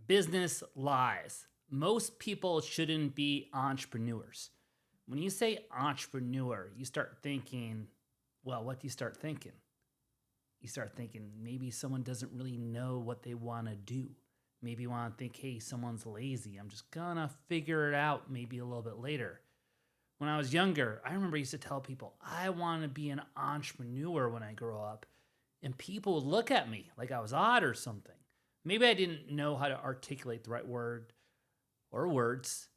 Business lies. Most people shouldn't be entrepreneurs. When you say entrepreneur, you start thinking, well, what do you start thinking? You start thinking maybe someone doesn't really know what they want to do. Maybe you want to think, hey, someone's lazy. I'm just gonna figure it out maybe a little bit later. When I was younger, I remember I used to tell people, I want to be an entrepreneur when I grow up. And people would look at me like I was odd or something. Maybe I didn't know how to articulate the right word or words.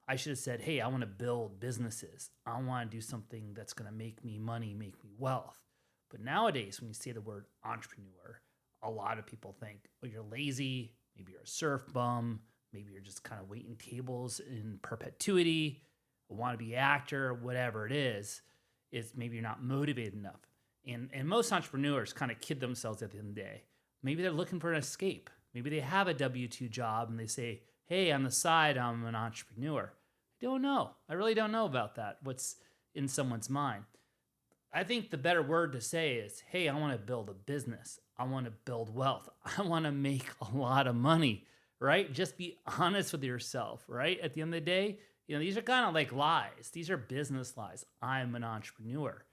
I should have said, hey, I want to build businesses. I want to do something that's going to make me money, make me wealth. But nowadays, when you say the word entrepreneur, a lot of people think, oh, you're lazy. Maybe you're a surf bum. Maybe you're just kind of waiting tables in perpetuity, a wannabe actor, whatever it is. It's maybe you're not motivated enough. And most entrepreneurs kind of kid themselves at the end of the day. Maybe they're looking for an escape. Maybe they have a W-2 job and they say, hey, on the side, I'm an entrepreneur. I don't know. I really don't know about that, what's in someone's mind. I think the better word to say is, hey, I want to build a business. I want to build wealth. I want to make a lot of money, right? Just be honest with yourself, right? At the end of the day, these are kind of like lies. These are business lies. I'm an entrepreneur.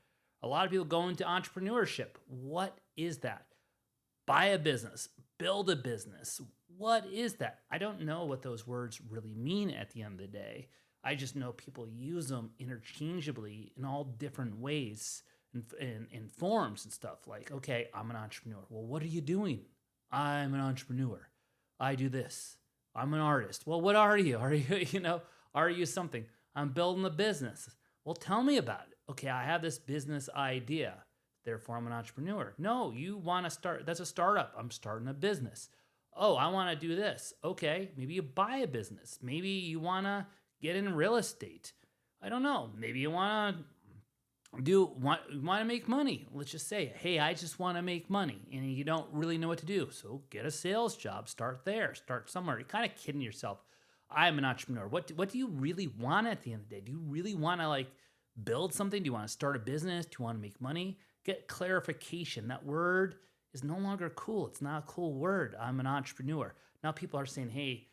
A lot of people go into entrepreneurship. What is that? Buy a business, build a business. What is that? I don't know what those words really mean at the end of the day. I just know people use them interchangeably in all different ways in forms and stuff. Like, okay, I'm an entrepreneur. Well, what are you doing? I'm an entrepreneur. I do this. I'm an artist. Well, what are you? Are you, are you something? I'm building a business. Well, tell me about it. Okay, I have this business idea. Therefore, I'm an entrepreneur. No, you want to start. That's a startup. I'm starting a business. Oh, I want to do this. Okay, maybe you buy a business. Maybe you want to get in real estate. I don't know. Maybe you want to make money. Let's just say, hey, I just want to make money, and you don't really know what to do. So get a sales job. Start there. Start somewhere. You're kind of kidding yourself. I'm an entrepreneur. What do you really want at the end of the day? Do you really want to build something? Do you want to start a business? Do you want to make money? Get clarification. That word is no longer cool. It's not a cool word. I'm an entrepreneur. Now people are saying, hey,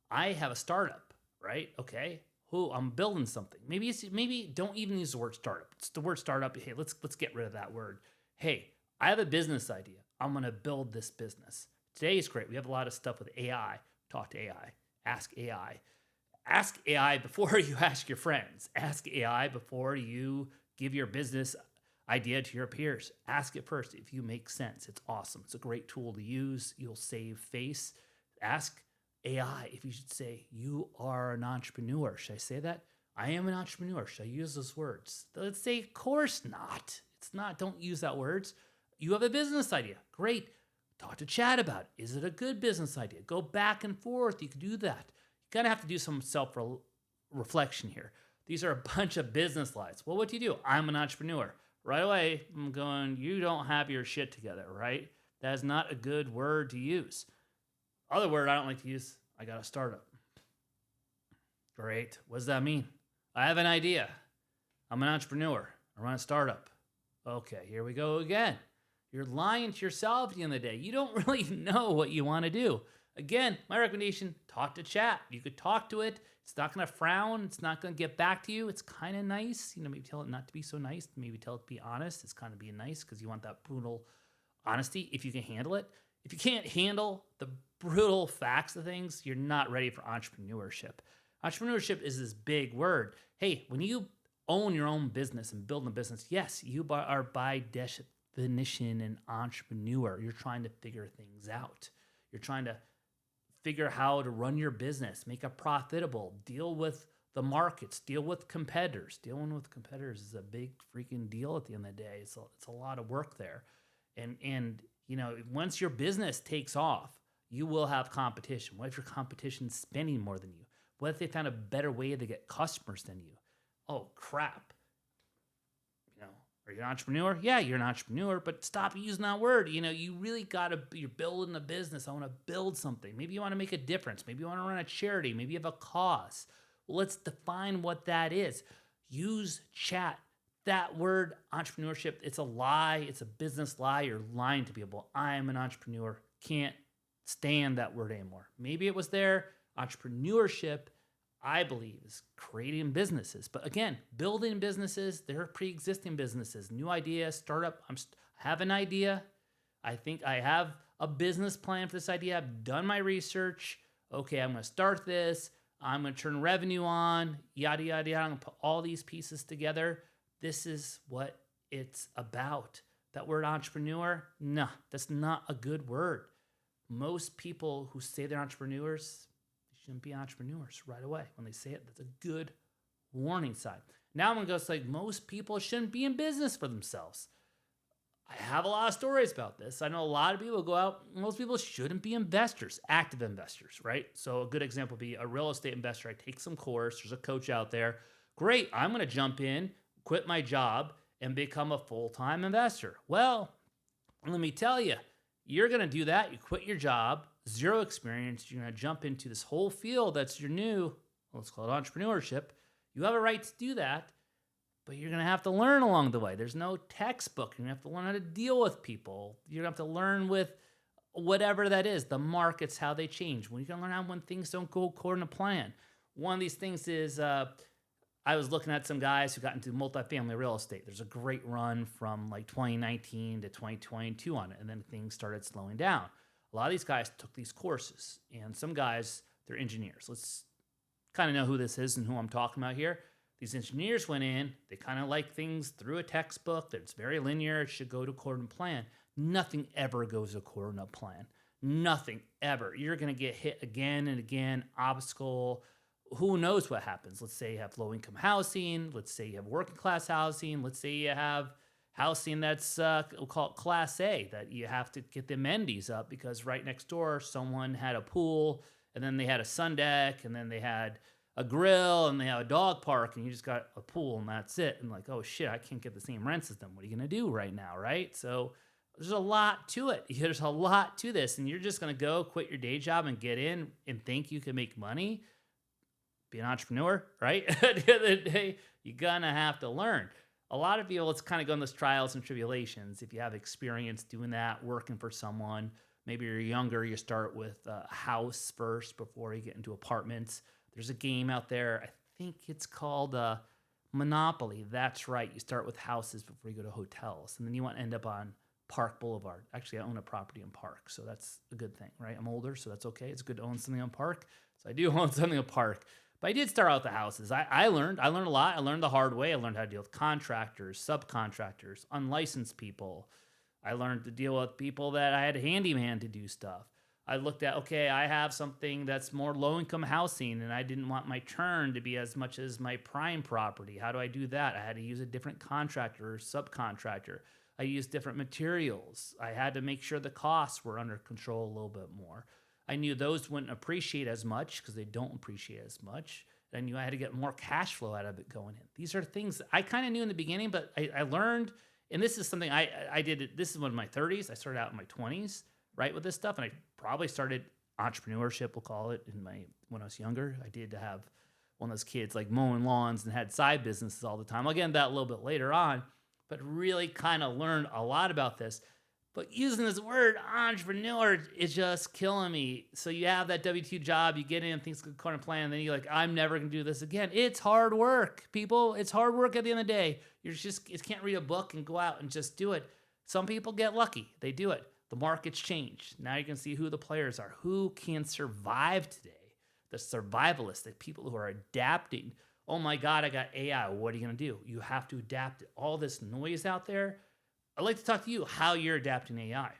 I have a startup, right? Okay. I'm building something. Maybe don't even use the word startup. It's the word startup. Hey, let's get rid of that word. Hey, I have a business idea. I'm going to build this business. Today is great. We have a lot of stuff with AI. Talk to AI. Ask AI. Ask AI before you ask your friends. Ask AI before you give your business idea to your peers. Ask it first if you make sense. It's awesome. It's a great tool to use. You'll save face. Ask AI if you should say, you are an entrepreneur. Should I say that? I am an entrepreneur. Should I use those words? Let's say, of course not. It's not. Don't use that words. You have a business idea. Great. Talk to chat about it. Is it a good business idea? Go back and forth. You can do that. You kind of have to do some self-reflection here. These are a bunch of business lies. Well, what do you do? I'm an entrepreneur. Right away, I'm going, you don't have your shit together, right? That is not a good word to use. Other word I don't like to use, I got a startup. Great. What does that mean? I have an idea. I'm an entrepreneur. I run a startup. Okay, here we go again. You're lying to yourself at the end of the day. You don't really know what you want to do. Again, my recommendation, talk to chat. You could talk to it. It's not going to frown. It's not going to get back to you. It's kind of nice. Maybe tell it not to be so nice. Maybe tell it to be honest. It's kind of being nice because you want that brutal honesty if you can handle it. If you can't handle the brutal facts of things, you're not ready for entrepreneurship. Entrepreneurship is this big word. Hey, when you own your own business and build a business, yes, you are by definition an entrepreneur. You're trying to figure things out. You're trying to figure how to run your business, make it profitable, deal with the markets, deal with competitors. Dealing with competitors is a big freaking deal at the end of the day. It's a lot of work there. And once your business takes off, you will have competition. What if your competition's spending more than you? What if they found a better way to get customers than you? Oh, crap. Are you an entrepreneur? Yeah, you're an entrepreneur, but stop using that word. You really you're building a business. I want to build something. Maybe you want to make a difference. Maybe you want to run a charity. Maybe you have a cause. Well, let's define what that is. Use chat. That word, entrepreneurship, it's a lie. It's a business lie. You're lying to people. I'm an entrepreneur. Can't stand that word anymore. Maybe it was there. Entrepreneurship, I believe, is creating businesses. But again, building businesses, they're pre-existing businesses. New idea, startup. I have an idea. I think I have a business plan for this idea. I've done my research. Okay, I'm going to start this. I'm going to turn revenue on, yada, yada, yada. I'm going to put all these pieces together. This is what it's about. That word entrepreneur, no, that's not a good word. Most people who say they're entrepreneurs, they shouldn't be entrepreneurs right away. When they say it, that's a good warning sign. Now I'm going to go say most people shouldn't be in business for themselves. I have a lot of stories about this. I know a lot of people go out. Most people shouldn't be investors, active investors, right? So a good example would be a real estate investor. I take some course. There's a coach out there. Great. I'm going to jump in, quit my job, and become a full-time investor. Well, let me tell you, you're going to do that. You quit your job, zero experience. You're going to jump into this whole field that's your new, let's call it entrepreneurship. You have a right to do that. But you're going to have to learn along the way. There's no textbook. You're going to have to learn how to deal with people. You're going to have to learn with whatever that is, the markets, how they change. You're going to learn how when things don't go according to plan. One of these things is I was looking at some guys who got into multifamily real estate. There's a great run from like 2019 to 2022 on it, and then things started slowing down. A lot of these guys took these courses, and some guys, they're engineers. Let's kind of know who this is and who I'm talking about here. These engineers went in, they kind of like things through a textbook that's very linear, it should go to according to plan. Nothing ever goes according to plan. Nothing ever. You're going to get hit again and again, obstacle. Who knows what happens? Let's say you have low income housing. Let's say you have working class housing. Let's say you have housing that's, we'll call it class A, that you have to get the amenities up because right next door someone had a pool and then they had a sun deck and then they had a grill and they have a dog park and you just got a pool and that's it. And like, oh shit, I can't get the same rent system. What are you going to do right now? Right. So there's a lot to it. There's a lot to this. And you're just going to go quit your day job and get in and think you can make money. Be an entrepreneur, right? At the end of the day, you're going to have to learn. A lot of people, it's kind of going those trials and tribulations. If you have experience doing that, working for someone, maybe you're younger, you start with a house first before you get into apartments. There's a game out there, I think it's called Monopoly. That's right. You start with houses before you go to hotels. And then you want to end up on Park Boulevard. Actually, I own a property in Park, so that's a good thing, right? I'm older, so that's okay. It's good to own something on Park. So I do own something on Park. But I did start out the houses. I learned a lot. I learned the hard way. I learned how to deal with contractors, subcontractors, unlicensed people. I learned to deal with people that I had a handyman to do stuff. I looked at, okay, I have something that's more low-income housing, and I didn't want my turn to be as much as my prime property. How do I do that? I had to use a different contractor or subcontractor. I used different materials. I had to make sure the costs were under control a little bit more. I knew those wouldn't appreciate as much because they don't appreciate as much. I knew I had to get more cash flow out of it going in. These are things I kind of knew in the beginning, but I learned, and this is something I did. This is one of my 30s. I started out in my 20s. Right, with this stuff, and I probably started entrepreneurship, we'll call it, when I was younger. I did have one of those kids like mowing lawns and had side businesses all the time. I'll get into that a little bit later on, but really kind of learned a lot about this. But using this word entrepreneur is just killing me. So you have that W-2 job, you get in, things go according to plan, and then you're like, I'm never gonna do this again. It's hard work, people. It's hard work at the end of the day. You can't read a book and go out and just do it. Some people get lucky, they do it. The market's changed. Now you can see who the players are, who can survive today. The survivalists, the people who are adapting. Oh my God, I got AI. What are you going to do? You have to adapt it. All this noise out there. I'd like to talk to you how you're adapting AI.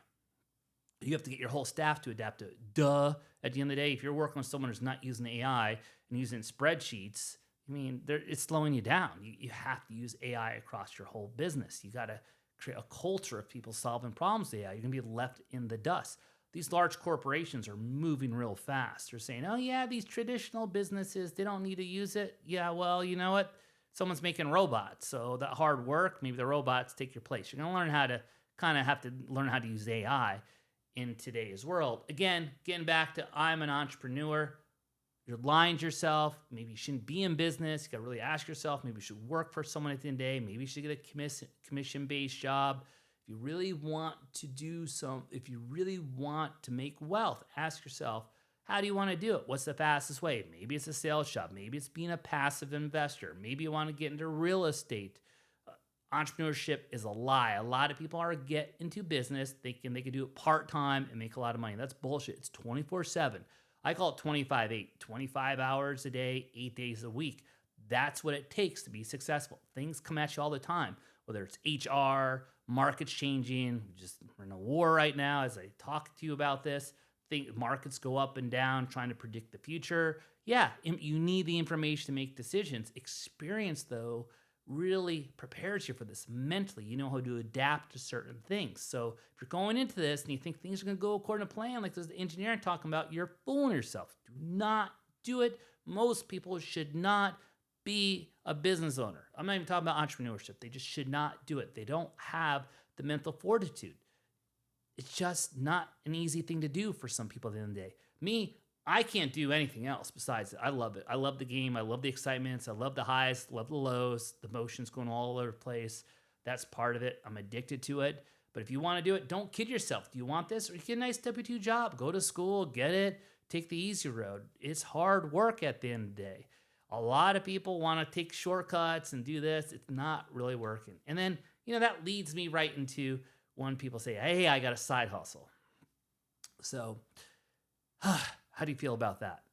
You have to get your whole staff to adapt to it. Duh. At the end of the day, if you're working with someone who's not using AI and using spreadsheets, I mean, it's slowing you down. You have to use AI across your whole business. You got to create a culture of people solving problems with AI. You're going to be left in the dust. These large corporations are moving real fast. They're saying, oh yeah, these traditional businesses, they don't need to use it. Yeah, well, you know what? Someone's making robots. So that hard work, maybe the robots take your place. You're going to learn how to learn how to use AI in today's world. Again, getting back to I'm an entrepreneur. You're lying to yourself. Maybe you shouldn't be in business. You got to really ask yourself, maybe you should work for someone at the end of the day. Maybe you should get a commission-based job. If If you really want to if you really want to make wealth, ask yourself, how do you want to do it? What's the fastest way? Maybe it's a sales job. Maybe it's being a passive investor. Maybe you want to get into real estate. Entrepreneurship is a lie. A lot of people are get into business thinking they can do it part-time and make a lot of money. That's bullshit. It's 24/7. I call it 25/8, 25 hours a day, 8 days a week. That's what it takes to be successful. Things come at you all the time, whether it's HR, markets changing. We're in a war right now as I talk to you about this. Think markets go up and down, trying to predict the future. Yeah, you need the information to make decisions. Experience, though, really prepares you for this mentally. You know how to adapt to certain things. So if you're going into this and you think things are going to go according to plan, like the engineer talking about, you're fooling yourself. Do not do it. Most people should not be a business owner. I'm not even talking about entrepreneurship. They just should not do it. They don't have the mental fortitude. It's just not an easy thing to do for some people at the end of the day. Me, I can't do anything else besides it. I love it. I love the game. I love the excitements. I love the highs, love the lows, the motions going all over the place. That's part of it. I'm addicted to it. But if you want to do it, don't kid yourself. Do you want this? Or you get a nice W-2 job. Go to school, get it, take the easy road. It's hard work at the end of the day. A lot of people want to take shortcuts and do this. It's not really working. And then, that leads me right into when people say, hey, I got a side hustle. So, how do you feel about that?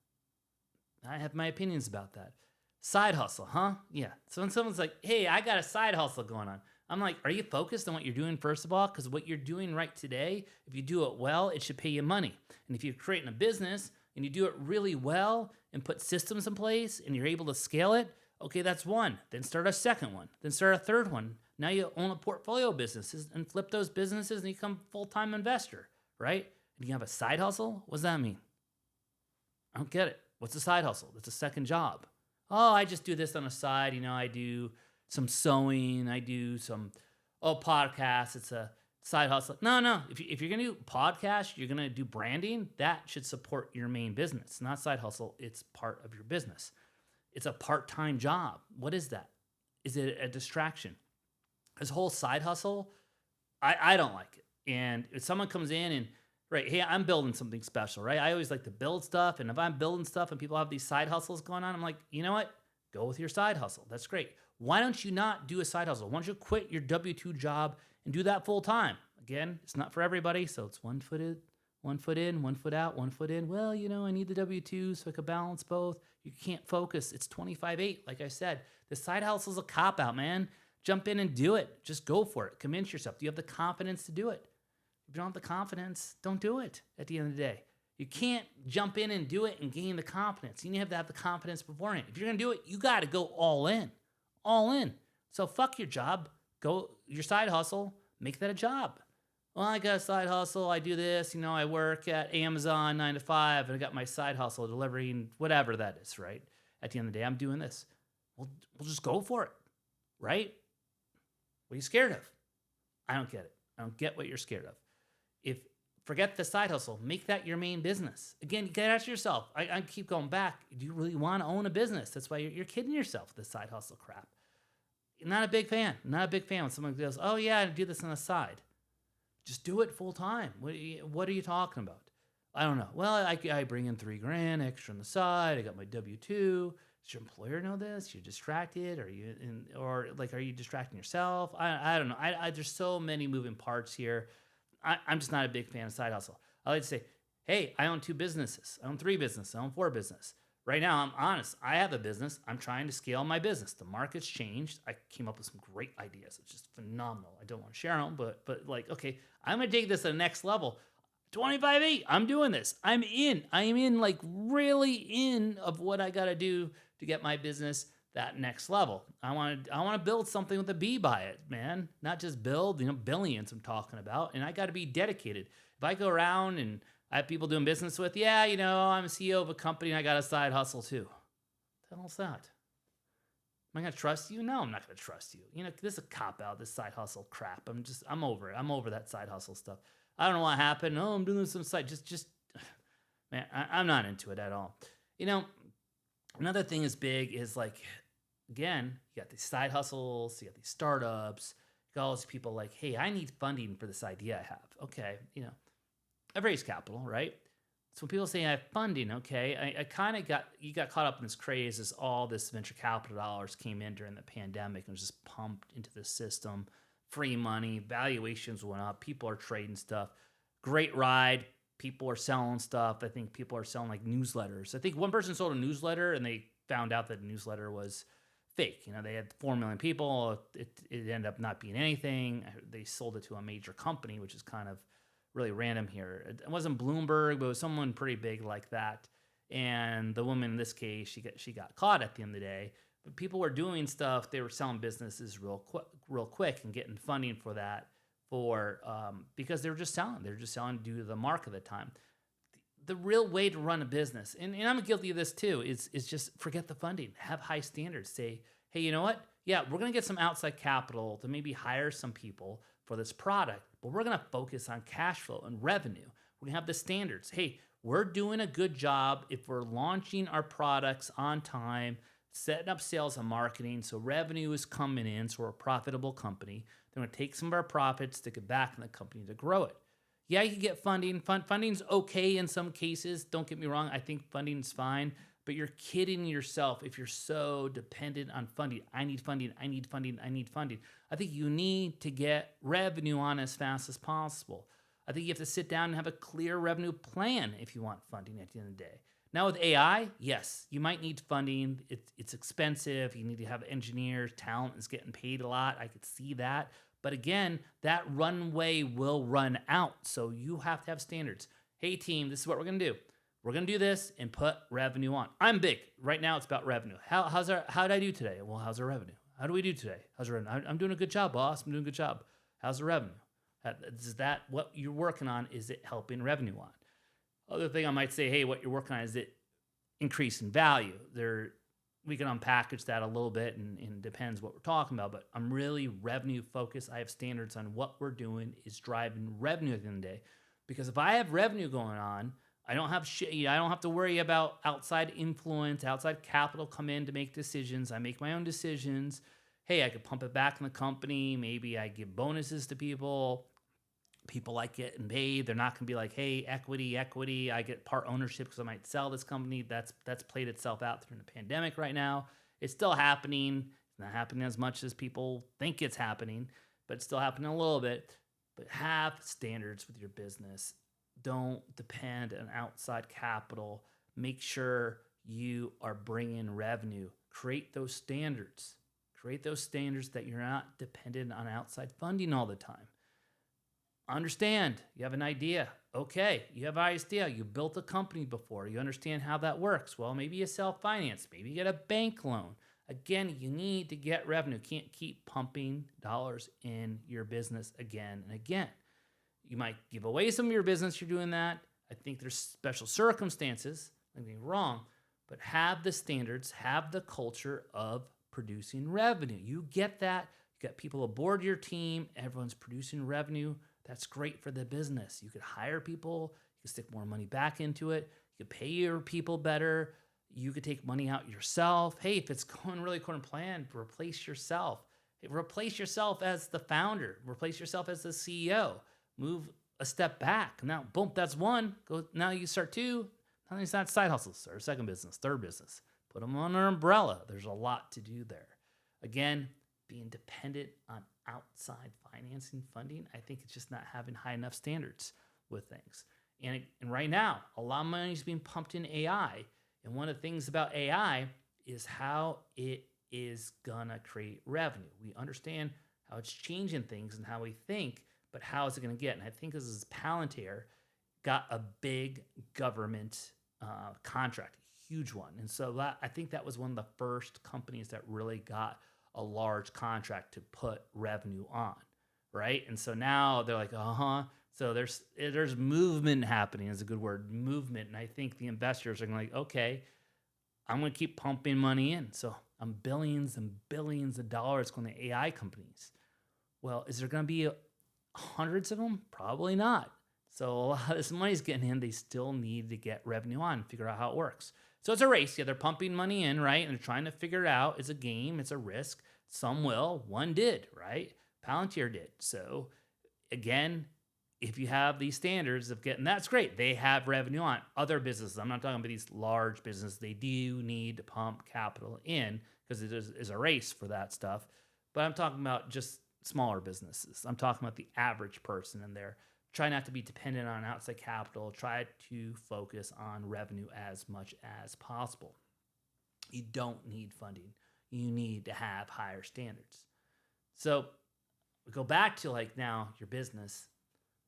I have my opinions about that. Side hustle, huh? Yeah. So when someone's like, hey, I got a side hustle going on, I'm like, are you focused on what you're doing first of all? Because what you're doing right today, if you do it well, it should pay you money. And if you're creating a business and you do it really well and put systems in place and you're able to scale it, okay, that's one. Then start a second one. Then start a third one. Now you own a portfolio of businesses and flip those businesses and you become a full-time investor, right? And you have a side hustle? What does that mean? I don't get it. What's a side hustle? That's a second job. Oh, I just do this on the side. I do some sewing. I do some, podcasts. It's a side hustle. No. If you're going to do podcasts, you're going to do branding, that should support your main business. It's not side hustle. It's part of your business. It's a part-time job. What is that? Is it a distraction? This whole side hustle, I don't like it. And if someone comes in and, right, hey, I'm building something special, right? I always like to build stuff. And if I'm building stuff and people have these side hustles going on, I'm like, you know what? Go with your side hustle. That's great. Why don't you not do a side hustle? Why don't you quit your W-2 job and do that full time? Again, it's not for everybody. So it's one foot in, one foot out, one foot in. Well, I need the W-2 so I could balance both. You can't focus. It's 25/8. Like I said, the side hustle is a cop-out, man. Jump in and do it. Just go for it. Convince yourself. Do you have the confidence to do it? If you don't have the confidence, don't do it at the end of the day. You can't jump in and do it and gain the confidence. You need to have the confidence beforehand. If you're going to do it, you got to go all in. All in. So fuck your job. Go your side hustle. Make that a job. Well, I got a side hustle. I do this. I work at Amazon 9 to 5, and I got my side hustle delivering whatever that is, right? At the end of the day, I'm doing this. We'll just go for it, right? What are you scared of? I don't get it. I don't get what you're scared of. Forget the side hustle, make that your main business. Again, you gotta ask yourself, I keep going back, do you really want to own a business? That's why you're kidding yourself with the side hustle crap. Not a big fan when someone goes, oh yeah, I do this on the side. Just do it full time. What are you talking about? I don't know. Well, I bring in $3,000 extra on the side. I got my W-2. Does your employer know this? You're distracted? Are you distracting yourself? I don't know. There's so many moving parts here. I'm just not a big fan of side hustle. I like to say, hey, I own 2 businesses. I own 3 businesses. I own 4 businesses. Right now, I'm honest. I have a business. I'm trying to scale my business. The market's changed. I came up with some great ideas. It's just phenomenal. I don't want to share them, but okay, I'm going to take this to the next level. 25/8, I'm doing this. I'm in. I am in, really in of what I got to do to get my business that next level. I want to build something with a B by it, man. Not just build, billions I'm talking about. And I got to be dedicated. If I go around and I have people doing business with, I'm a CEO of a company and I got a side hustle too. What the hell's that? Am I going to trust you? No, I'm not going to trust you. This is a cop-out, this side hustle crap. I'm over it. I'm over that side hustle stuff. I don't know what happened. Oh, I'm doing this on the side. Just, man, I'm not into it at all. Another thing is big is again, you got these side hustles, you got these startups, got all these people like, hey, I need funding for this idea I have. Okay, I've raised capital, right? So when people say I have funding, okay, I kind of got caught up in this craze as all this venture capital dollars came in during the pandemic and was just pumped into the system. Free money, valuations went up, people are trading stuff. Great ride. People are selling stuff. I think people are selling like newsletters. I think one person sold a newsletter and they found out that the newsletter was fake. They had 4 million people. It ended up not being anything. They sold it to a major company, which is kind of really random here. It wasn't Bloomberg, but it was someone pretty big like that. And the woman in this case, she got caught at the end of the day. But people were doing stuff. They were selling businesses real quick and getting funding for that because they were just selling. They were just selling due to the market at the time. The real way to run a business, and I'm guilty of this too, is just forget the funding. Have high standards. Say, hey, you know what? Yeah, we're going to get some outside capital to maybe hire some people for this product, but we're going to focus on cash flow and revenue. We're going to have the standards. Hey, we're doing a good job if we're launching our products on time, setting up sales and marketing so revenue is coming in, so we're a profitable company. Then we're going to take some of our profits, stick it back in the company to grow it. Yeah, you can get funding. Funding's okay in some cases. Don't get me wrong. I think funding's fine, but you're kidding yourself if you're so dependent on funding. I need funding. I need funding. I need funding. I think you need to get revenue on as fast as possible. I think you have to sit down and have a clear revenue plan if you want funding at the end of the day. Now with AI, yes, you might need funding. It's expensive. You need to have engineers. Talent is getting paid a lot. I could see that. But again, that runway will run out. So you have to have standards. Hey team, this is what we're going to do. We're going to do this and put revenue on. I'm big. Right now it's about revenue. How did I do today? Well, how's our revenue? How do we do today? How's our revenue? I'm doing a good job, boss. I'm doing a good job. How's the revenue? Is that what you're working on? Is it helping revenue on? Other thing I might say, hey, what you're working on, is it increasing value? We can unpackage that a little bit and it depends what we're talking about, but I'm really revenue focused. I have standards on what we're doing is driving revenue at the end of the day. Because if I have revenue going on, I don't have to worry about outside influence, outside capital come in to make decisions. I make my own decisions. Hey, I could pump it back in the company. Maybe I give bonuses to people. People like getting paid. They're not going to be like, hey, equity. I get part ownership because I might sell this company. That's played itself out during the pandemic right now. It's still happening. It's not happening as much as people think it's happening, but it's still happening a little bit. But have standards with your business. Don't depend on outside capital. Make sure you are bringing revenue. Create those standards. Create those standards that you're not dependent on outside funding all the time. Understand, you have an idea. Okay, you have an idea. You built a company before. You understand how that works. Well, maybe you self-finance. Maybe you get a bank loan. Again, you need to get revenue. You can't keep pumping dollars in your business again and again. You might give away some of your business. You're doing that. I think there's special circumstances. Don't get me wrong, but have the standards, have the culture of producing revenue. You get that. You got people aboard your team. Everyone's producing revenue. That's great for the business. You could hire people. You could stick more money back into it. You could pay your people better. You could take money out yourself. Hey, if it's going really according to plan, replace yourself. Hey, replace yourself as the founder. Replace yourself as the CEO. Move a step back. Now, boom, that's one. Now you start two. Now you start side hustles. Start a second business, third business. Put them under an umbrella. There's a lot to do there. Again, being dependent on outside financing funding, I think it's just not having high enough standards with things. And right now, a lot of money is being pumped in AI. And one of the things about AI is how it is going to create revenue. We understand how it's changing things and how we think, but how is it going to get? And I think this is Palantir got a big government contract, a huge one. And so I think that was one of the first companies that really got a large contract to put revenue on, right? And so now they're like, So there's movement happening, is a good word, movement. And I think the investors are going to okay, I'm going to keep pumping money in. So I'm billions and billions of dollars going to AI companies. Well, is there going to be hundreds of them? Probably not. So a lot of this money's getting in. They still need to get revenue on, figure out how it works. So it's a race. Yeah, they're pumping money in, right? And they're trying to figure it out. It's a game. It's a risk. Some will. One did, right? Palantir did. So again, if you have these standards of getting, that's great. They have revenue on other businesses. I'm not talking about these large businesses. They do need to pump capital in because it is a race for that stuff. But I'm talking about just smaller businesses. I'm talking about the average person in there. Try not to be dependent on outside capital. Try to focus on revenue as much as possible. You don't need funding. You need to have higher standards. So we go back to like now your business.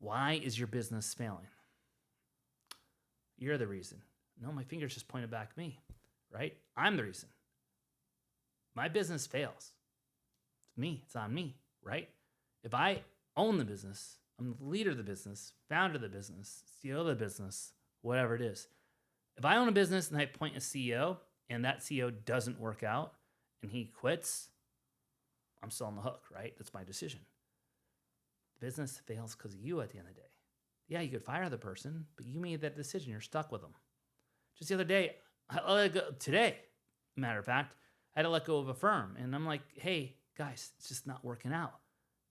Why is your business failing? You're the reason. No, my finger's just pointed back at me, right? I'm the reason. My business fails. It's me. It's on me, right? If I own the business, I'm the leader of the business, founder of the business, CEO of the business, whatever it is. If I own a business and I appoint a CEO and that CEO doesn't work out and he quits, I'm still on the hook, right? That's my decision. The business fails because of you at the end of the day. Yeah, you could fire the person, but you made that decision. You're stuck with them. Just the other day, today, matter of fact, I had to let go of a firm. And I'm like, hey, guys, it's just not working out.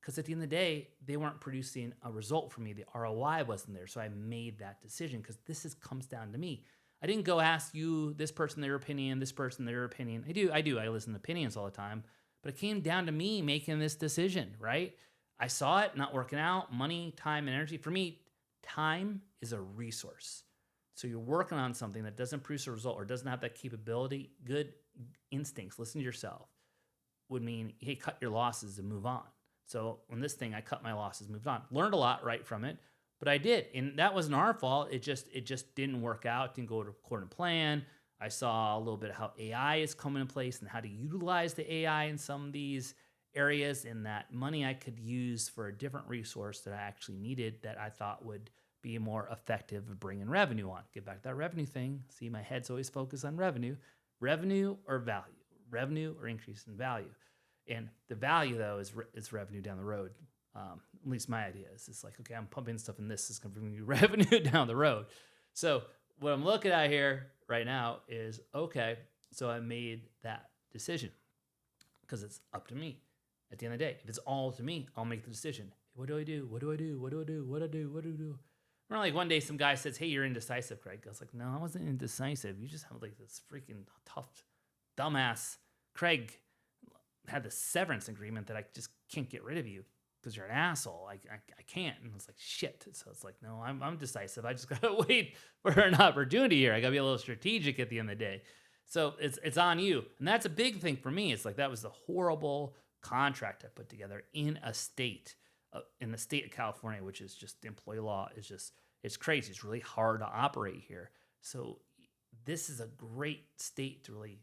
Because at the end of the day, they weren't producing a result for me. The ROI wasn't there. So I made that decision because comes down to me. I didn't go ask you, this person, their opinion, this person, their opinion. I do. I listen to opinions all the time. But it came down to me making this decision, right? I saw it not working out. Money, time, and energy. For me, time is a resource. So you're working on something that doesn't produce a result or doesn't have that capability. Good instincts, listen to yourself, would mean, hey, cut your losses and move on. So on this thing, I cut my losses, moved on. Learned a lot right from it, but I did. And that wasn't our fault. It just didn't work out, didn't go according to plan. I saw a little bit of how AI is coming in place and how to utilize the AI in some of these areas, and that money I could use for a different resource that I actually needed that I thought would be more effective of bringing revenue on. Get back to that revenue thing. See, my head's always focused on revenue. Revenue or value. Revenue or increase in value. And the value, though, is revenue down the road. At least my idea is. It's like, okay, I'm pumping stuff in this. It's going to bring you revenue down the road. So what I'm looking at here right now is, okay, so I made that decision because it's up to me. At the end of the day, if it's all to me, I'll make the decision. What do I do? What do I do? What do I do? What do I do? What do I do? Remember, like one day some guy says, hey, you're indecisive, Craig. I was like, no, I wasn't indecisive. You just have like this freaking tough, dumbass. Craig had this severance agreement that I just can't get rid of you because you're an asshole. I can't. And I was like, shit. So it's like, no, I'm decisive. I just got to wait for an opportunity here. I got to be a little strategic at the end of the day. So it's on you. And that's a big thing for me. It's like, that was the horrible contract I put together in the state of California, which is just, the employee law is just, it's crazy. It's really hard to operate here. So this is a great state to really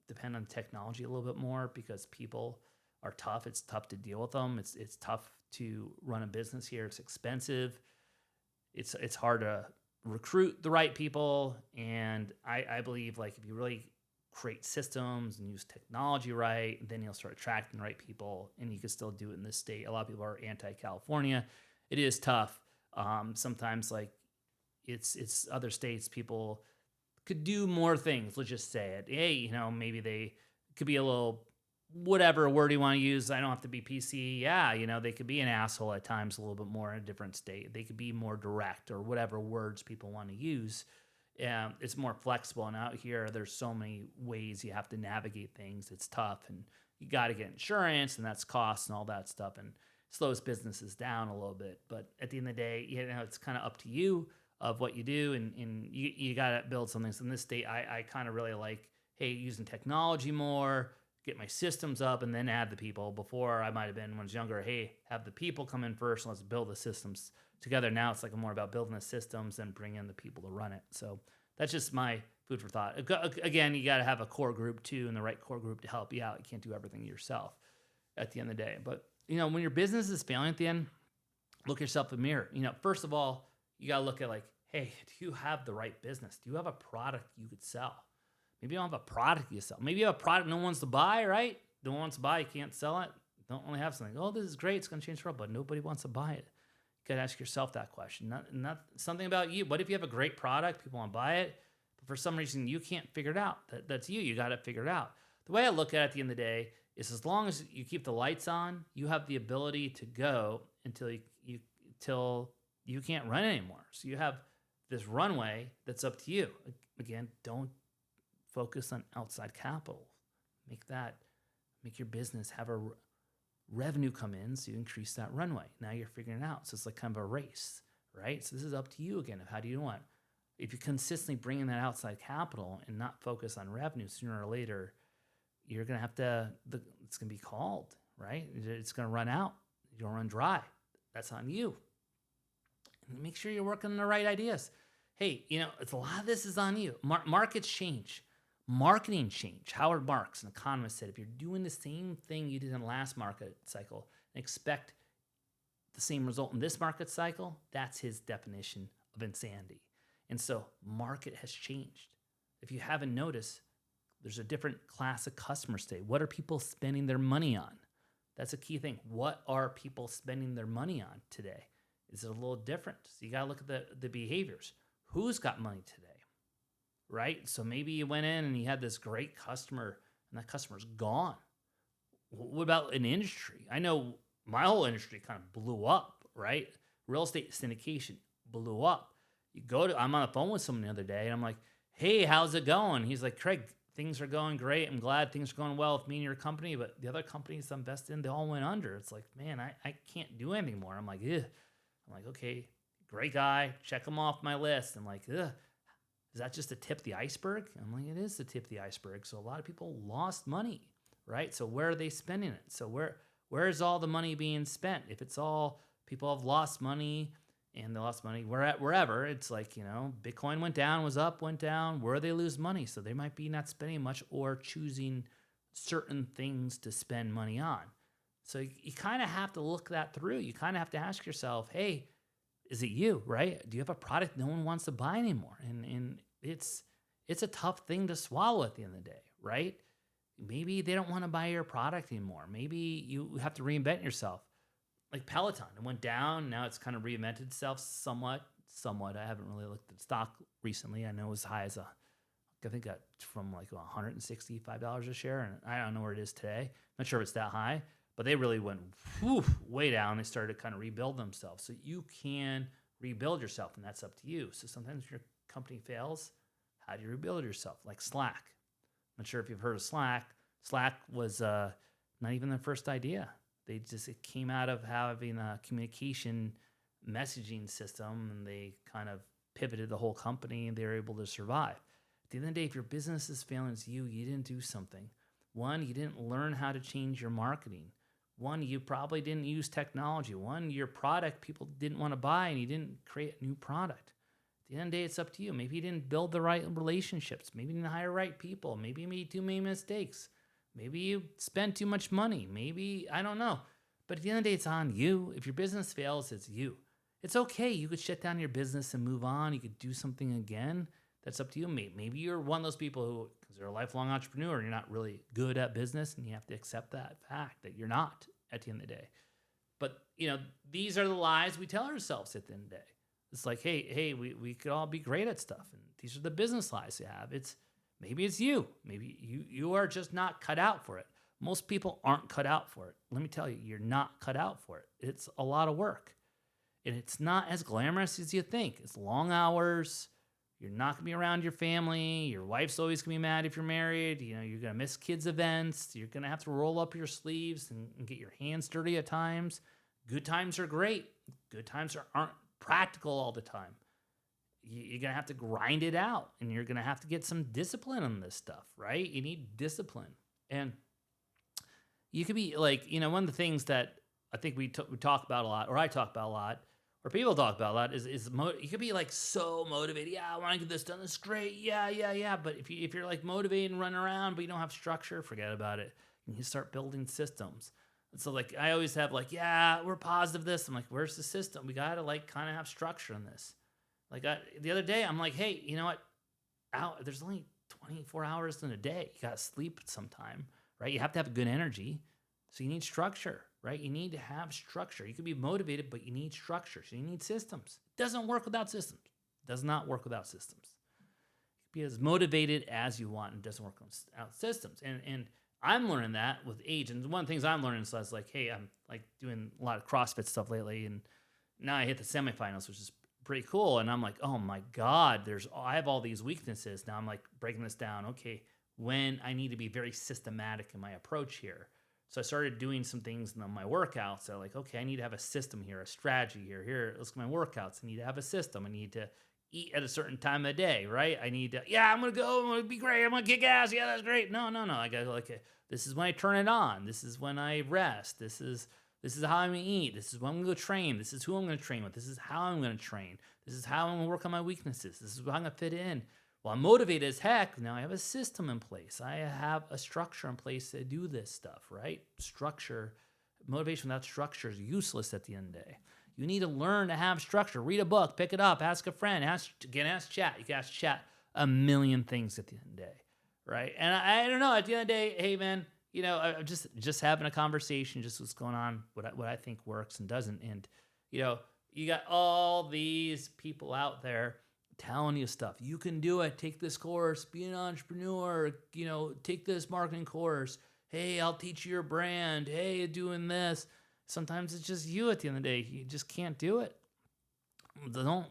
depend on technology a little bit more because people are tough. It's tough to deal with them. It's tough to run a business here. It's expensive. It's hard to recruit the right people. And I believe, like, if you really create systems and use technology right, then you'll start attracting the right people, and you can still do it in this state. A lot of people are anti-California. It is tough. Sometimes, like, it's other states, people could do more things. Let's just say it. Hey, maybe they could be a little, whatever word you want to use. I don't have to be PC. Yeah, they could be an asshole at times a little bit more in a different state. They could be more direct or whatever words people want to use. It's more flexible. And out here, there's so many ways you have to navigate things. It's tough, and you got to get insurance, and that's costs and all that stuff, and slows businesses down a little bit. But at the end of the day, it's kind of up to you of what you do, and you got to build something. So in this state, I kind of really like, hey, using technology more, get my systems up, and then add the people. Before, I might have been, when I was younger, hey, have the people come in first, and let's build the systems together. Now it's like more about building the systems and bring in the people to run it. So that's just my food for thought. Again, you got to have a core group too, and the right core group to help you out. You can't do everything yourself at the end of the day. But when your business is failing at the end, look yourself in the mirror. First of all, you got to look at, like, hey, do you have the right business? Do you have a product you could sell? Maybe you don't have a product you sell. Maybe you have a product no one wants to buy, right? No one wants to buy, you can't sell it. Don't only have something. Oh, this is great, it's going to change the world, but nobody wants to buy it. You got to ask yourself that question. Not something about you. What if you have a great product, people want to buy it, but for some reason you can't figure it out? That's you. You got to figure it out. The way I look at it at the end of the day is as long as you keep the lights on, you have the ability to go until you can't run anymore. So you have this runway that's up to you. Again, don't focus on outside capital. Make your business have a revenue come in, so you increase that runway. Now you're figuring it out. So it's like kind of a race, right? So this is up to you again of how do you want. If you consistently bring in that outside capital and not focus on revenue, sooner or later, you're going to have to, it's going to be called, right? It's going to run out. You're going to run dry. That's on you. And make sure you're working on the right ideas. Hey, it's a lot of this is on you. Markets change. Marketing change. Howard Marks, an economist, said if you're doing the same thing you did in the last market cycle and expect the same result in this market cycle, that's his definition of insanity. And so market has changed. If you haven't noticed, there's a different class of customers today. What are people spending their money on? That's a key thing. What are people spending their money on today? Is it a little different? So you got to look at the behaviors. Who's got money today? Right? So maybe you went in and you had this great customer and that customer's gone. What about an industry? I know my whole industry kind of blew up, right? Real estate syndication blew up. I'm on the phone with someone the other day and I'm like, hey, how's it going? He's like, Craig, things are going great. I'm glad things are going well with me and your company, but the other companies I'm invested in, they all went under. It's like, man, I can't do anything more. I'm like, ugh. I'm like, okay, great guy. Check him off my list. I'm like, ugh. Is that just the tip of the iceberg? I'm like, it is the tip of the iceberg. So a lot of people lost money, right? So where are they spending it? So where is all the money being spent? If it's all people have lost money and they lost money wherever, it's like, Bitcoin went down, was up, went down. Where they lose money? So they might be not spending much or choosing certain things to spend money on. So you kind of have to look that through. You kind of have to ask yourself, hey, is it you, right? Do you have a product no one wants to buy anymore? And it's a tough thing to swallow at the end of the day, right? Maybe they don't want to buy your product anymore. Maybe you have to reinvent yourself. Like Peloton, it went down. Now it's kind of reinvented itself somewhat. I haven't really looked at stock recently. I know it was high as I think from like $165 a share, and I don't know where it is today. Not sure if it's that high. But they really went way down. They started to kind of rebuild themselves. So you can rebuild yourself, and that's up to you. So sometimes your company fails. How do you rebuild yourself? Like Slack. I'm not sure if you've heard of Slack. Slack was not even their first idea. It came out of having a communication messaging system, and they kind of pivoted the whole company, and they were able to survive. At the end of the day, if your business is failing, it's you didn't do something. One, you didn't learn how to change your marketing. One, you probably didn't use technology. One, your product people didn't want to buy and you didn't create a new product. At the end of the day, it's up to you. Maybe you didn't build the right relationships. Maybe you didn't hire the right people. Maybe you made too many mistakes. Maybe you spent too much money. Maybe, I don't know. But at the end of the day, it's on you. If your business fails, it's you. It's okay. You could shut down your business and move on. You could do something again. That's up to you. Maybe you're one of those people who, because you're a lifelong entrepreneur, and you're not really good at business, and you have to accept that fact that you're not at the end of the day. But, these are the lies we tell ourselves at the end of the day. It's like, hey, we could all be great at stuff, and these are the business lies you have. Maybe it's you. Maybe you are just not cut out for it. Most people aren't cut out for it. Let me tell you, you're not cut out for it. It's a lot of work. And it's not as glamorous as you think. It's long hours. You're not going to be around your family. Your wife's always going to be mad if you're married. You're going to miss kids' events. You're going to have to roll up your sleeves and get your hands dirty at times. Good times are great. Good times aren't practical all the time. You're going to have to grind it out, and you're going to have to get some discipline on this stuff, right? You need discipline. And you could be like, one of the things that I think we talk about a lot, or I talk about a lot, or people talk about a lot, is you could be like so motivated. Yeah, I want to get this done. It's great. Yeah. But if you're like motivated and running around, but you don't have structure, forget about it. And you start building systems. And so like I always have like, yeah, we're positive this. I'm like, where's the system? We got to like kind of have structure in this. Like the other day, I'm like, hey, you know what? There's only 24 hours in a day. You got to sleep sometime, right? You have to have good energy. So you need structure, right? You need to have structure. You can be motivated, but you need structure. So you need systems. It doesn't work without systems. It does not work without systems. You can be as motivated as you want, and it doesn't work without systems. And I'm learning that with age. And one of the things I'm learning is I was like, hey, I'm like doing a lot of CrossFit stuff lately. And now I hit the semifinals, which is pretty cool. And I'm like, oh my God, I have all these weaknesses. Now I'm like breaking this down. Okay, when I need to be very systematic in my approach here. So I started doing some things in my workouts. So like, okay, I need to have a system here, a strategy here. Here, let's look at my workouts. I need to have a system. I need to eat at a certain time of day, right? I need to, yeah, I'm gonna go, I'm gonna be great, I'm gonna kick ass, yeah, that's great. No. I gotta like, this is when I turn it on. This is when I rest. This is how I'm gonna eat. This is when I'm gonna go train. This is who I'm gonna train with. This is how I'm gonna train. This is how I'm gonna work on my weaknesses. This is how I'm gonna fit in. Well, I'm motivated as heck. Now I have a system in place. I have a structure in place to do this stuff, right? Structure, motivation without structure is useless at the end of the day. You need to learn to have structure. Read a book, pick it up, ask a friend, ask chat. You can ask chat a million things at the end of the day, right? And I don't know, at the end of the day, hey man, I'm just having a conversation, just what's going on, what I think works and doesn't. And, you got all these people out there telling you stuff. You can do it. Take this course, be an entrepreneur, take this marketing course. Hey, I'll teach you your brand. Hey, doing this. Sometimes it's just you at the end of the day. You just can't do it. Don't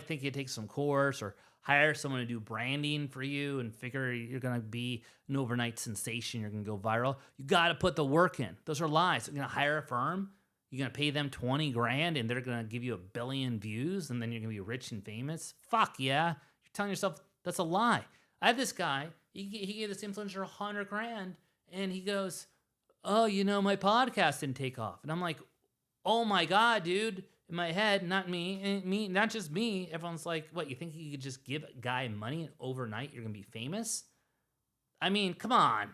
think you take some course or hire someone to do branding for you and figure you're going to be an overnight sensation. You're going to go viral. You got to put the work in. Those are lies. You're going to hire a firm. You're going to pay them 20 grand and they're going to give you 1 billion views and then you're going to be rich and famous. Fuck yeah. You're telling yourself that's a lie. I had this guy, he gave this influencer 100 grand and he goes, oh, my podcast didn't take off. And I'm like, oh my God, dude. In my head, not not just me. Everyone's like, what, you think you could just give a guy money and overnight you're going to be famous? I mean, come on.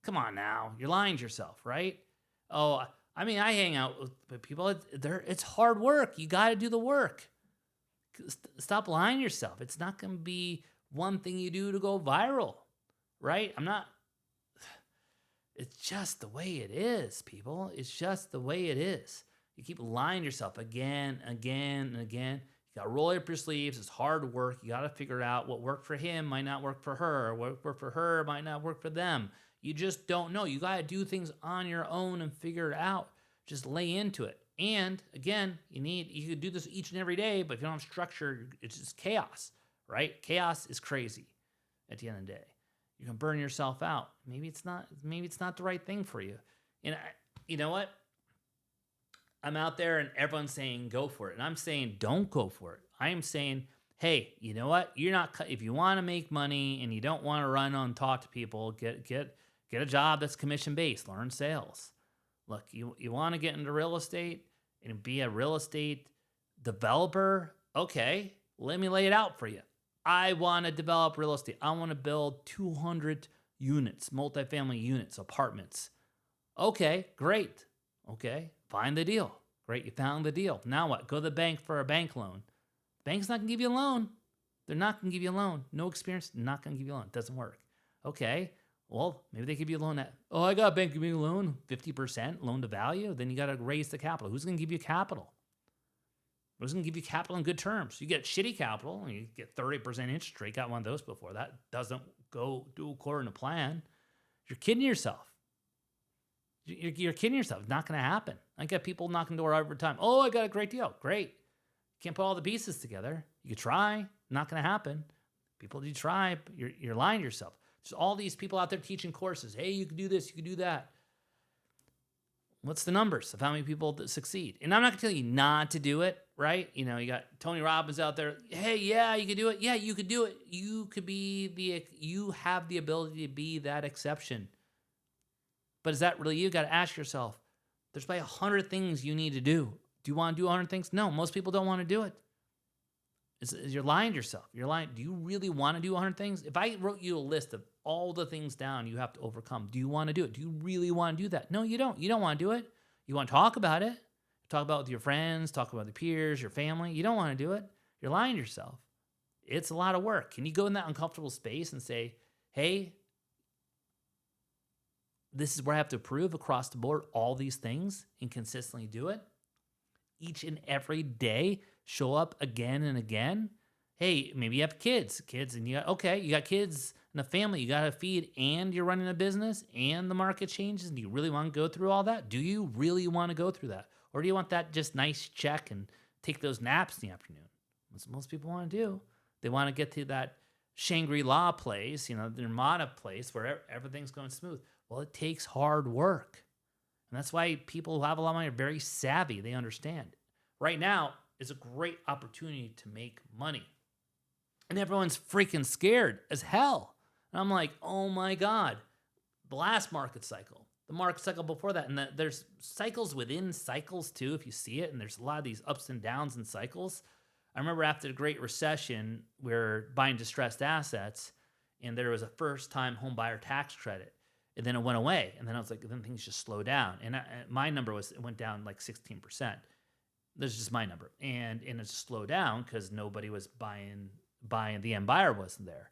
Come on now. You're lying to yourself, right? Oh, I hang out with people. It's hard work. You got to do the work. Stop lying to yourself. It's not going to be one thing you do to go viral, right? It's just the way it is, people. It's just the way it is. You keep lying to yourself again, and again. You got to roll up your sleeves. It's hard work. You got to figure out what worked for him might not work for her. What worked for her might not work for them. You just don't know. You got to do things on your own and figure it out. Just lay into it. And again, you could do this each and every day, but if you don't have structure, it's just chaos, right? Chaos is crazy at the end of the day. You can burn yourself out. Maybe it's not the right thing for you. And you know what? I'm out there and everyone's saying go for it. And I'm saying don't go for it. I am saying, hey, you know what? If you want to make money and you don't want to run on talk to people, get a job that's commission based, learn sales. Look, you want to get into real estate and be a real estate developer? Okay, let me lay it out for you. I want to develop real estate. I want to build 200 units, multifamily units, apartments. Okay, great. Okay, find the deal. Great, you found the deal. Now what? Go to the bank for a bank loan. The bank's not going to give you a loan. They're not going to give you a loan. No experience, not going to give you a loan. It doesn't work. Okay, well, maybe they give you a loan at, I got a bank give me a loan, 50% loan to value. Then you got to raise the capital. Who's going to give you capital? Who's going to give you capital on good terms? You get shitty capital, and you get 30% interest rate. Got one of those before. That doesn't go do according to plan. You're kidding yourself. You're kidding yourself. It's not going to happen. I get people knocking the door every time. Oh, I got a great deal. Great. Can't put all the pieces together. You could try. Not going to happen. People do try. But you're lying to yourself. There's all these people out there teaching courses. Hey, you can do this. You can do that. What's the numbers of how many people that succeed? And I'm not going to tell you not to do it, right? You got Tony Robbins out there. Hey, yeah, you can do it. Yeah, you could do it. You have the ability to be that exception. But is that really you? Got to ask yourself, there's probably 100 things you need to do. Do you want to do 100 things? No, most people don't want to do it. You're lying to yourself. You're lying. Do you really want to do 100 things? If I wrote you a list of all the things down you have to overcome, do you want to do it? Do you really want to do that? No, you don't. You don't want to do it. You want to talk about it. Talk about it with your friends. Talk about the peers, your family. You don't want to do it. You're lying to yourself. It's a lot of work. Can you go in that uncomfortable space and say, hey, this is where I have to prove across the board all these things and consistently do it? Each and every day, show up again and again. Hey, maybe you have kids, and you got kids and a family you got to feed, and you're running a business, and the market changes. Do you really want to go through all that? Do you really want to go through that, or do you want that just nice check and take those naps in the afternoon? That's what most people want to do. They want to get to that Shangri-La place, the Nirvana place where everything's going smooth. Well, it takes hard work. And that's why people who have a lot of money are very savvy. They understand. Right now is a great opportunity to make money. And everyone's freaking scared as hell. And I'm like, oh my God. The last market cycle, the market cycle before that, and there's cycles within cycles too, if you see it. And there's a lot of these ups and downs in cycles. I remember after the Great Recession, we were buying distressed assets, and there was a first-time home buyer tax credit, and then it went away, and then I was like, then things just slowed down, and my number it went down like 16%. That's just my number, and it just slowed down because nobody was buying. The end buyer wasn't there,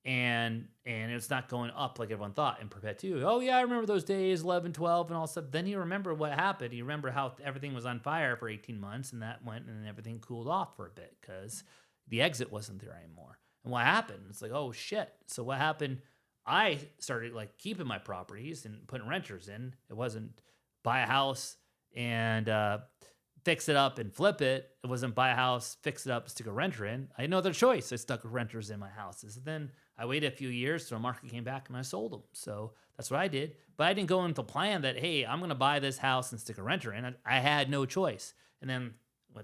and it's not going up like everyone thought in perpetuity. Oh yeah, I remember those days, 11, 12, and all stuff. Then you remember what happened. You remember how everything was on fire for 18 months, and that went, and then everything cooled off for a bit because the exit wasn't there anymore. And what happened? It's like, oh shit. So what happened? I started like keeping my properties and putting renters in. It wasn't buy a house and fix it up and flip it. It wasn't buy a house, fix it up, stick a renter in. I had no other choice. I stuck renters in my houses. And then I waited a few years till the market came back and I sold them. So that's what I did. But I didn't go into the plan that, hey, I'm going to buy this house and stick a renter in. I had no choice. And then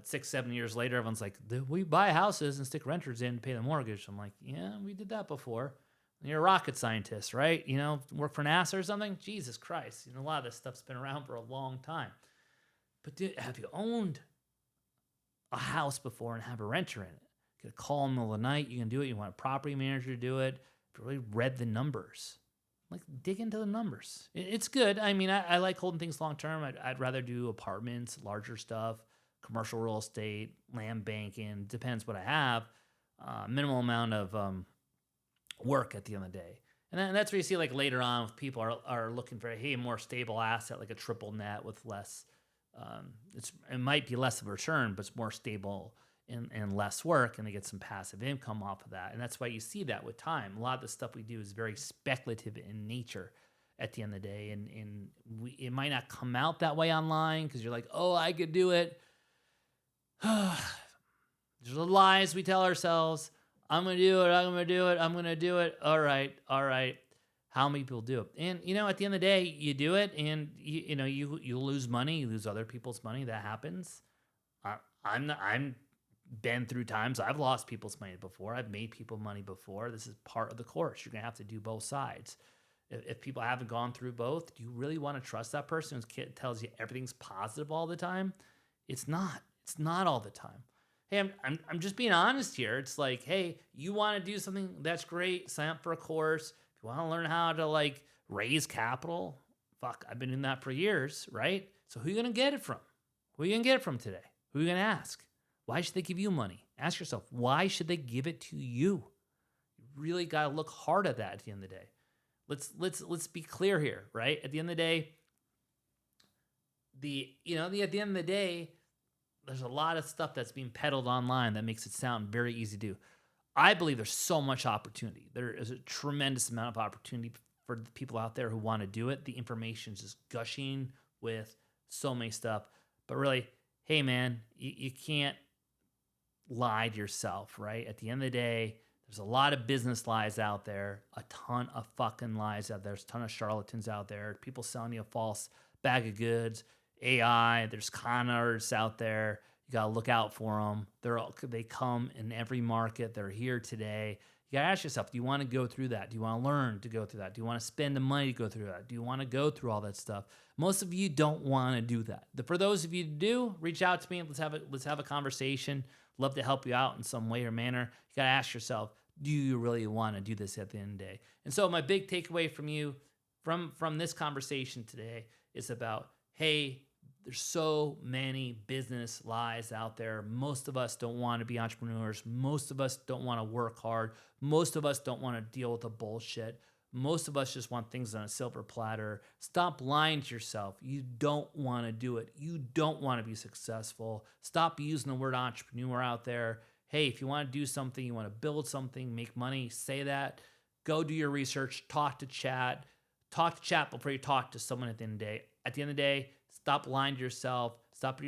6, 7 years later, everyone's like, we buy houses and stick renters in to pay the mortgage. I'm like, yeah, we did that before. And you're a rocket scientist, right? Work for NASA or something? Jesus Christ. A lot of this stuff's been around for a long time. But have you owned a house before and have a renter in it? Get a call in the middle of the night. You can do it. You want a property manager to do it. If you really read the numbers, like dig into the numbers. It's good. I mean, I like holding things long term. I'd rather do apartments, larger stuff, commercial real estate, land banking. Depends what I have. Minimal amount of work at the end of the day. And that's where you see like later on if people are looking for a more stable asset, like a triple net with less. It might be less of a return, but it's more stable and less work, and they get some passive income off of that. And that's why you see that with time. A lot of the stuff we do is very speculative in nature at the end of the day. And it might not come out that way online because you're like, oh, I could do it. There's the lies we tell ourselves. I'm going to do it. I'm going to do it. I'm going to do it. All right. How many people do it? And, at the end of the day, you do it and you lose money, you lose other people's money. That happens. I'm been through times. I've lost people's money before. I've made people money before. This is part of the course. You're going to have to do both sides. If people haven't gone through both, do you really want to trust that person who tells you everything's positive all the time? It's not. It's not all the time. Hey, I'm just being honest here. It's like, hey, you want to do something, that's great. Sign up for a course. If you want to learn how to raise capital, fuck, I've been doing that for years, right? So who are you going to get it from? Who are you going to get it from today? Who are you going to ask? Why should they give you money? Ask yourself, why should they give it to you? You really got to look hard at that at the end of the day. Let's be clear here, right? At the end of the day, at the end of the day, there's a lot of stuff that's being peddled online that makes it sound very easy to do. I believe there's so much opportunity. There is a tremendous amount of opportunity for the people out there who want to do it. The information is just gushing with so many stuff. But really, hey, man, you can't lie to yourself, right? At the end of the day, there's a lot of business lies out there, a ton of fucking lies out there. There's a ton of charlatans out there, people selling you a false bag of goods, AI, there's con artists out there. You got to look out for them. They come in every market. They're here today. You got to ask yourself, do you want to go through that? Do you want to learn to go through that? Do you want to spend the money to go through that? Do you want to go through all that stuff? Most of you don't want to do that. For those of you who do, reach out to me. Let's have a conversation. Love to help you out in some way or manner. You got to ask yourself, do you really want to do this at the end of the day? And so my big takeaway from you, from this conversation today is about, hey, there's so many business lies out there. Most of us don't want to be entrepreneurs. Most of us don't want to work hard. Most of us don't want to deal with the bullshit. Most of us just want things on a silver platter. Stop lying to yourself. You don't want to do it. You don't want to be successful. Stop using the word entrepreneur out there. hey, if you want to do something, you want to build something, make money, say that. Go do your research, talk to chat. Talk to chat before you talk to someone at the end of the day. At the end of the day, stop lying to yourself. Stop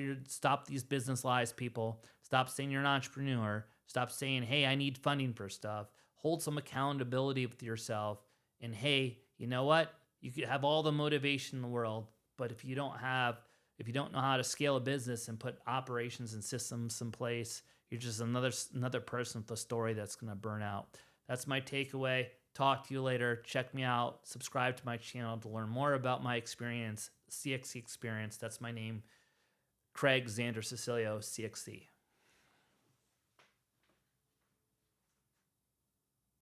these business lies, people. Stop saying you're an entrepreneur. Stop saying, hey, I need funding for stuff. Hold some accountability with yourself. And hey, you know what? You could have all the motivation in the world, but if you don't know how to scale a business and put operations and systems in place, you're just another person with a story that's going to burn out. That's my takeaway. Talk to you later. Check me out. Subscribe to my channel to learn more about my experience, CXC experience. That's my name, Craig Xander Cecilio, CXC.